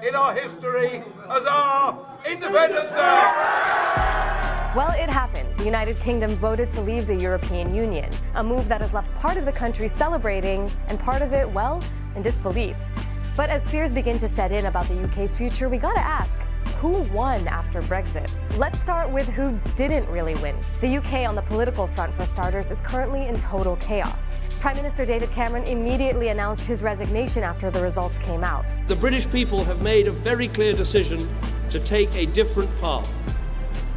in our history as our Independence Day. Well, it happened. The United Kingdom voted to leave the European Union, a move that has left part of the country celebrating and part of it, well, in disbelief. But as fears begin to set in about the UK's future, we gotta ask, who won after Brexit? Let's start with who didn't really win. The UK on the political front, for starters, is currently in total chaos. Prime Minister David Cameron immediately announced his resignation after the results came out. The British people have made a very clear decision to take a different path.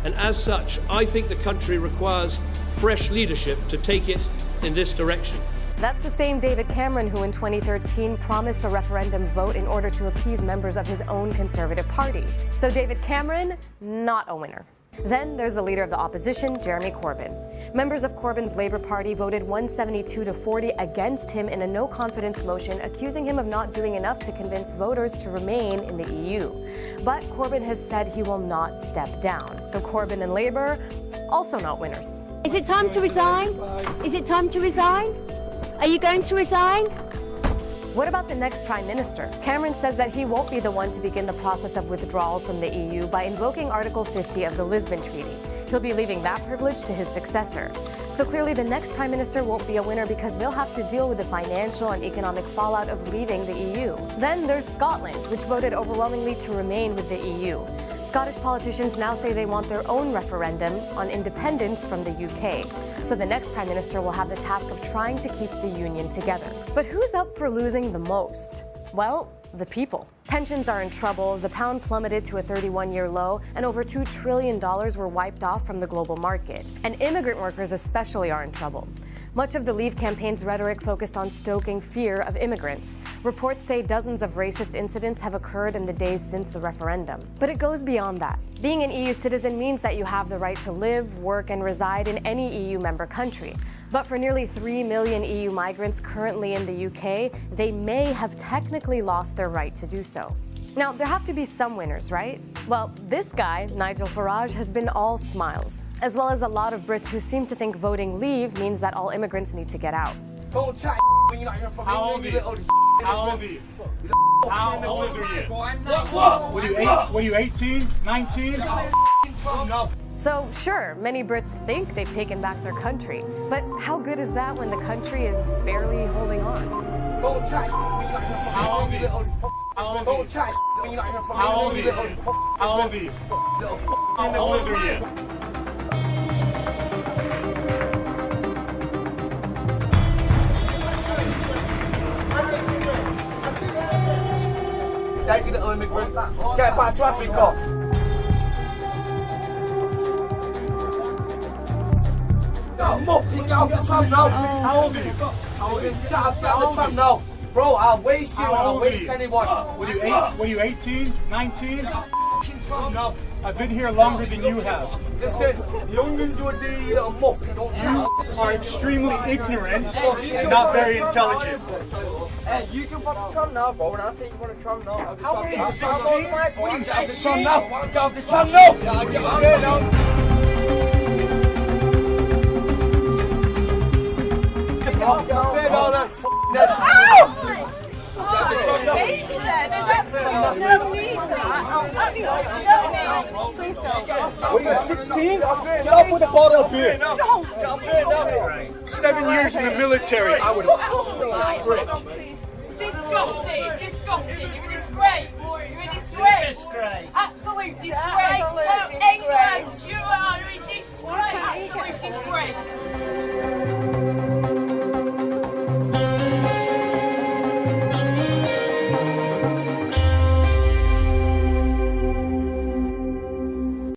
And as such, I think the country requires fresh leadership to take it in this direction. That's the same David Cameron who in 2013 promised a referendum vote in order to appease members of his own Conservative Party. So David Cameron, not a winner. Then there's the leader of the opposition, Jeremy Corbyn. Members of Corbyn's Labour Party voted 172 to 40 against him in a no-confidence motion, accusing him of not doing enough to convince voters to remain in the EU. But Corbyn has said he will not step down. So Corbyn and Labour, also not winners. Is it time to resign? Is it time to resign? Are you going to resign? What about the next Prime Minister? Cameron says that he won't be the one to begin the process of withdrawal from the EU by invoking Article 50 of the Lisbon Treaty. He'll be leaving that privilege to his successor. So clearly the next Prime Minister won't be a winner because they'll have to deal with the financial and economic fallout of leaving the EU. Then there's Scotland, which voted overwhelmingly to remain with the EU. Scottish politicians now say they want their own referendum on independence from the UK. So the next Prime Minister will have the task of trying to keep the union together. But who's up for losing the most? Well, the people. Pensions are in trouble, the pound plummeted to a 31-year low, and over $2 trillion were wiped off from the global market. And immigrant workers especially are in trouble. Much of the Leave campaign's rhetoric focused on stoking fear of immigrants. Reports say dozens of racist incidents have occurred in the days since the referendum. But it goes beyond that. Being an EU citizen means that you have the right to live, work, and reside in any EU member country. But for nearly 3 million EU migrants currently in the UK, they may have technically lost their right to do so. Now, there have to be some winners, right? Well, this guy, Nigel Farage, has been all smiles, as well as a lot of Brits who seem to think voting Leave means that all immigrants need to get out. Don't chat when you're not even from How old are you? How old are you? How old are you? What are you, 18? 19? So, sure, many Brits think they've taken back their country, but how good is that when the country is barely holding on? Don't chat when you're not even from How old are you? Don't chat when you're not even from How old are you? How old are you? How old are you? Take you little immigrant. Get back to Africa. You get off the tram now. How old are you? Get off the tram now. Bro, I'll waste you. I'll waste anyone. What are you, 18? 19? Tram now. I've been here longer than you have. Listen, youngins, you a dirty little muck. Don't You are extremely ignorant and not very intelligent. Hey, you jump off the tram now, bro, and I'll take you on the tram now. How old are you, 16? What are you, 16? Get off the tram now. Get off the tram now. What are you, 16? Get off with a bottle of beer. 7 years in the military. I would have. Disgusting! Disgusting! You're a disgrace! You're a disgrace! Absolute disgrace!